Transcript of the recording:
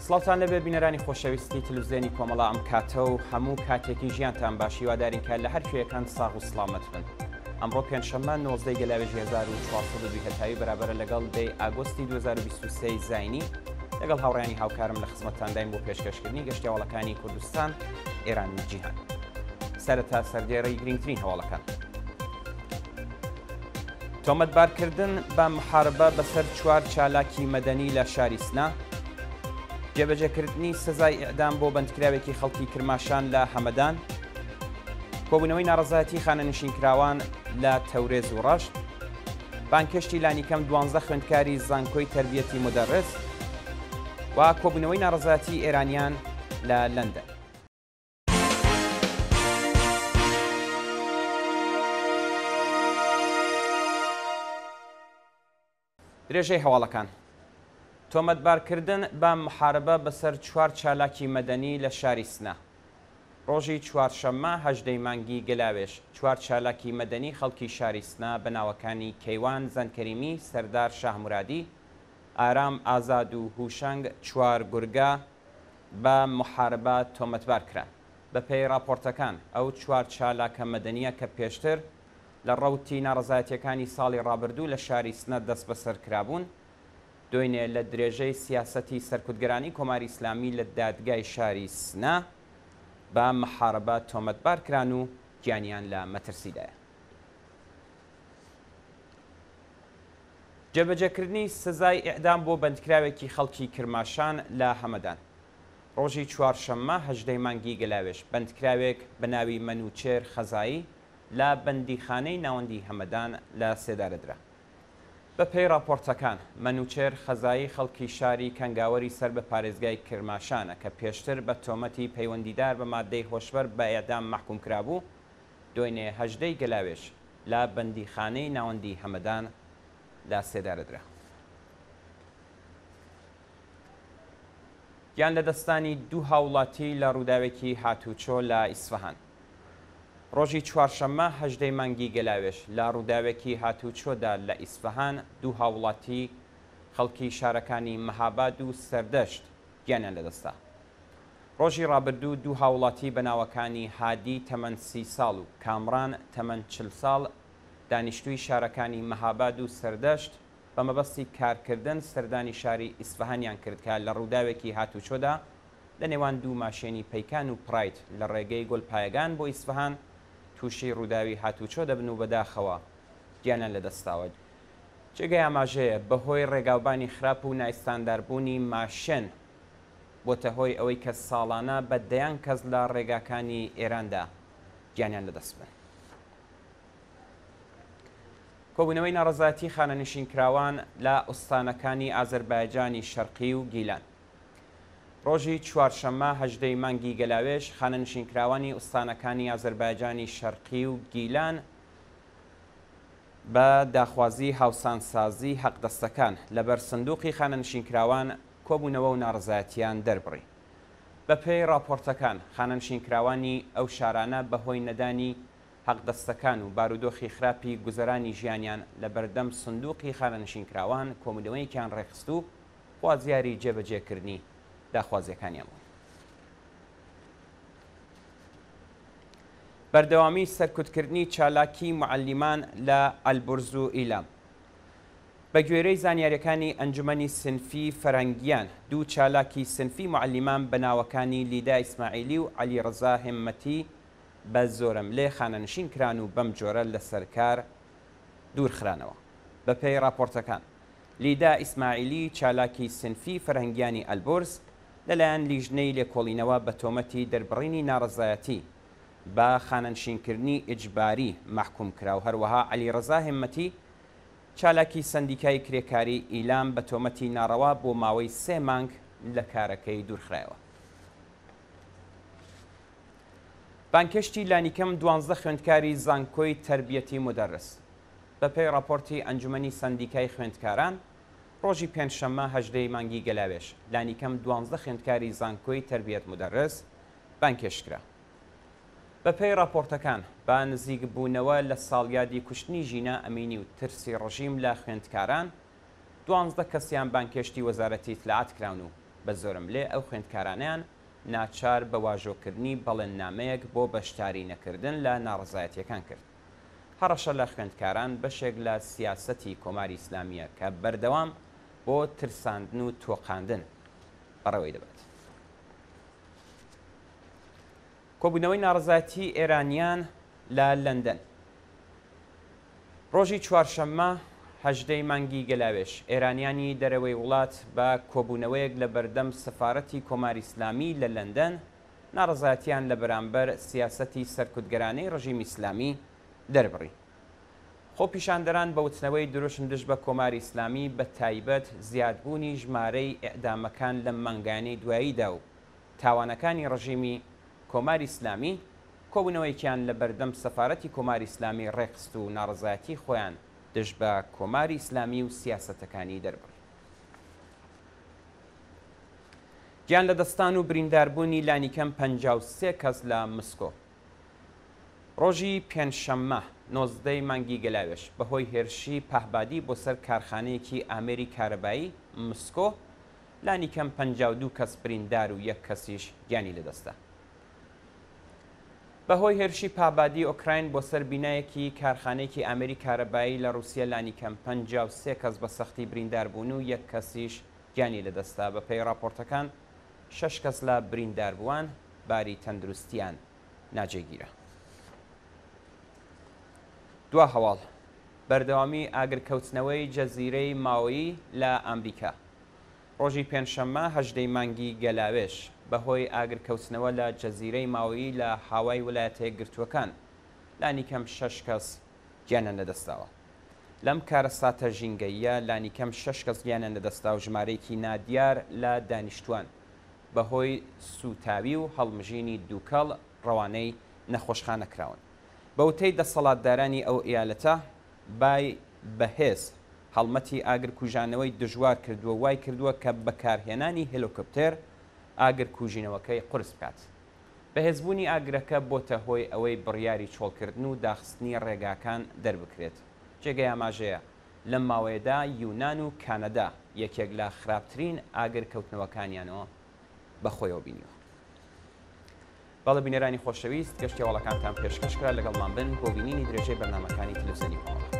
سڵاوتان لەبێ بینەرانی خۆشەویستی تلوزیۆنی کۆمەڵا ئەم کاتە و هەموو کاتێکی ژیانتان باشی وادارین کە لە هەر کوێیەکان ساغ و سڵامەت بن. ئەمڕۆ پێنجشەممە 19 گەلاوێژ 1402 هەتاوی بەرابەرە لەگەڵ دەی ئاگۆستی 2023 زاینی لەگەڵ هاوڕێیانی هاوکارم لە خزمەتتانداین بۆ پێشکەشکردنی گەشتیاوەڵەکانی کوردستان، ئێران و جیهان. سەرەتا سەردێڕەی گرنگترین هەواڵەکان. تۆمەتبارکردن بە محاربە بەسەر 4 چالاکی مەدەنی لە شاری سنا، جێبەجێکردنی سزای ئیعدام بۆ بەندکراوێکی خەڵکی کرماشان لە هەمەدان، کۆبوونەوەی ناڕەزایەتی خانەنشینکراوان لە تەورێز و ڕەشت، بانکشتی لانیکەم 12 خوێندکاری زانکۆی تەربیەتی مدەڕس و کۆبوونەوەی ناڕەزایەتی ئێرانیان لە لەندەن. درێژەی هەواڵەکان. تۆمەتبارکردن بە محاربە بەسەر 4 چالاکی مەدەنی لە شاری سنا. ڕۆژی چوارشەممە 18 مانگی گەلاوێژ 4 چالاکی مەدەنی خەڵکی شاری سنا بە ناوەکانی کەیوان زەنکەریمی، سەردار شاهمورادی، ئارام ئازاد و هوشەنگ 4 گورگا بە محاربە تۆمەتبار کران. بە پێی راپۆرتەکان ئەو 4 چالاکە مەدەنیە کە پێشتر لە ڕەوتی ناڕەزایەتیەکانی ساڵی ڕابردوو لە شاری سنە دەست بەسەر کرابوون، دوێنێ لە درێژەی سیاسەتی سەرکوتگەرانی کۆماری ئیسلامی لە دادگای شاری سنا بە محاربە تۆمەتبار کران و گیانیان لە مەترسیدایە. جێبەجێکردنی سزای ئیعدام بۆ بەندکراوێکی خەڵکی کرماشان لە هەمەدان. ڕۆژی چوارشەممە 18 مانگی گەلاوێژ بەندکراوێک بە ناوی مەنوچێر خەزایی لە بەندیخانەی ناوەندی هەمەدان لە سێدارەدرا. بە پێی راپۆرتەکان مەنوچێر خەزایی خەڵکی شاری کەنگاوەری سەر بە پارێزگای کرماشانە کە پێشتر بە تۆمەتی پەیوەندیدار بە مادەی هۆشبەر بە ئیعدام مەحکوم کرابوو، دوێنێ 18 گەلاوێژ لە بەندیخانەی ناوەندی هەمەدان لە سێدارەدرا. گیان لە دەستانی دوو هاوڵاتی لە ڕووداوێکی هاتوچۆ لە ئیسفەهان. ڕۆژی چوارشەممە 18 مانگی گەلاوێژ لە ڕووداوێکی هاتوچۆدا لە ئیسفەهان دوو هاوڵاتی خەڵکی شارەکانی مەهاباد و سەردەشت گیانیان لەدەستا. ڕۆژی ڕابردوو دوو هاوڵاتی بەناوەکانی هادی تەمەن 30 ساڵ و کامران تەمەن 40 ساڵ دانیشتووی شارەکانی مەهاباد و سەردەشت بە مەبەستی کارکردن سەردانی شاری ئیسفەهانیان کرد کە لە ڕووداوێکی هاتوچۆدا لە نێوان دوو ماشێنی پەیکان و پرایت لە ڕێگەی گۆلپایەگان بۆ ئیسفەهان تووشی ڕووداوی هاتوچۆ دەبن و بەداخەوە گیانیان لەدەستاوە. جێگەی ئاماژەیە بەهۆی ڕێگاوبانی خراپ و نایستانداربوونی ماشێن بۆتە هۆی ئەوەی کە ساڵانە بە دەیان کەس لە ڕێگاکانی ئێراندا گیانیان لەدەست بن. کۆبوونەوەی ناڕەزایەتی خانەنشینکراوان لە ئوستانەکانی ئازەربایجانی شەرقی و گیلان. ڕۆژی چوارشەممە 18 مانگی گەلاوێژ خانەنشینکراوانی ئوستانەکانی ئازەربایجانی شەرقی و گیلان بە داخوازی هاوسانسازی حەقدەستەکان لەبەر سندوقی خانەنشینکراوان کۆبوونەوە و ناڕەزایەتیان دەربڕی. بە پێی راپۆرتەکان خانەنشینکراوانی ئەو شارانە بەهۆی نەدانی حەقدەستەکان و بارودۆخی خراپی گوزەرانی ژیانیان لە بەردەم سندوقی خانەنشینکراوان کۆبوونەوەیەکیان ڕێخست و خوازیاری جێبەجێکردنی داخوازیەکانیان بوون. بەردەوامی سەرکوتکردنی چالاکی معەلیمان لە ئەلبورز و ئیلام. بە گوێرەی زانیاریەکانی ئەنجومەنی سنفی فەرەنگیان دوو چالاکی سنفی معەلیمان بە ناوەکانی لیدا ئیسماعیلی و عەلیڕەزا هێممەتی بە زۆرەملێ خانەنشین کران و بەم جۆرە لە سەرکار دوورخرانەوە. بە پێی راپۆرتەکان لیدا ئیسماعیلی چالاکی سنفی فەرهەنگیانی ئەلبورز لەلایەن لیژنەی لێکۆڵینەوە بە تۆمەتی دەربڕینی ناڕەزایەتی بە خانەنشینکردنی ئیجباری مەحکوم کرا و هەروەها عەلیڕەزا هێممەتی چالاکی سەندیکای کرێکاری ئیلام بە تۆمەتی ناڕەوا بۆ ماوەی 3 مانگ لە کارەکەی دوورخرایەوە. بانکشتی لانیکەم 12 خوێندکاری زانکۆی تەربیەتی مدەڕس. بە پێی راپۆرتی ئەنجومەنی سەندیکای خوێندکاران ڕۆژی پێنجشەممە 18 مانگی گەلاوێژ لانیکەم 12 خوێندکاری زانکۆی تەربیەت مدەڕس بانکێشکرا. بە پێی راپۆرتەکان با نزیک بوونەوە لە ساڵیادی کوشتنی ژینە ئەمینی و ترسی ڕژیم لە خوێندکاران 12 کەسیان بانکێشتی وەزارەتی ئیتلاعات کراون و بە زۆرم لێ ئەو خوێندکارانیان ناچار بە واژۆکردنی بەڵێننامەیەک بۆ بەشداری نەکردن لە ناڕزایەتیەکان کرد. هەڕەشە لە خوێندکاران بەشێک لە سیاسەتی کۆماری ئیسلامیە کە بەردەوام بۆ ترساندن و تۆقاندن بەڕەوەی دەبێت. کۆبوونەوەی ناڕزایەتی ئێرانیان لە لەندەن. ڕۆژی چوارشەممە 18 مانگی گەلاوێش ئێرانیانی دەرەوەی وڵات بە کۆبوونەوەیەک لە بەردەم سەفارەتی کۆماری ئیسلامی لە لەندەن ناڕزایەتیان لە بەرامبەر سیاسەتی سەرکوتگەرانەی ڕژیمی ئیسلامی دەربڕی. خۆ پیشاندەران بە وتنەوەی دروشم دژ بە کۆماری ئیسلامی بە تایبەت زیادبوونی ژمارەی ئێعدامەکان لە مانگانەی دواییدا و تاوانەکانی ڕژیمی کۆماری ئیسلامی کۆبوونەوەیکیان لە بەردەم سەفارەتی کۆماری ئیسلامی ڕێخست و ناڕزایەتی خۆیان دژ بە کۆماری ئیسلامی و سیاسەتەکانی دەربڕی. گیان لە دەستان و برینداربوونی لانیکەم 53 کەس لە مسکۆ. ڕۆژی پێنجشەممە 19 مانگی گەلاوێش بەهۆی هێرشی پەهبادی بۆ سەر کارخانەیەکی ئامێری کارەبایی مسکۆ لانیکەم 52 کەس بریندار و یەک کەسیش گیانی لەدەستە. بەهۆی هێرشی پابادی ئۆکراین بۆ سەر بینایەکی کارخانەیەکی ئامێری کارەبایی لە رووسیا لانیکەم 53 کەس بە سەختی بریندار بوون و یەک کەسیش گیانی لەدەستا. بە پێی راپۆرتەکان 6 کەس لە برینداربووان باری تەندروستیان ناجێگیرە. دوا هەواڵ بەردەوامی ئاگرکەوتنەوەی جەزیرەی ماوی لە ئەمریکا. ڕۆژی پێنجشەممە 18 مانگی گەلاوێش بەهۆی ئاگرکەوتنەوە لە جەزیرەی ماوی لە هاوای ویلایەتە یەکگرتووەکان لانیکەم 6 کەس گیانیان لەدەستاوە. لەم کارەساتە ژینگەیە لانیکەم 6 کەس گیانیان لەدەستا و ژمارەیەکی نادیار لە دانیشتوان بەهۆی سوتاوی و هەڵمژینی دووکەڵ ڕەوانەی نەخۆشخانەکراون. بەوتەی دەسەڵاتدارانی ئەو ئیالەتە بای بەهێز هەڵمەتی ئاگرکوژانەوەی دژوار کردووە وای کردووە کە بەکارهێنانی هێلۆکۆپتێر ئاگرکوژینەوەکەی قورس بکات. بەهێزبوونی ئاگرەکە بۆتە هۆی ئەوەی بڕیاری چۆڵکردن و داخستنی ڕێگاکان دەربکرێت. جێگەی ئاماژەیە لەم ماوەیەدا یونان و کانەدا یەکێک لە خراپترین ئاگرکەوتنەوەکانیانەوە بەخۆیەوە بینیوە. بەڵە بینەرانی خۆشەویست گەشتی هەواڵەکانتان پێشکەشکرا لەگەڵمان بن بۆ بینینی درێژەی بەرنامەکانی تەلەڤیزیۆنی کۆمەڵە.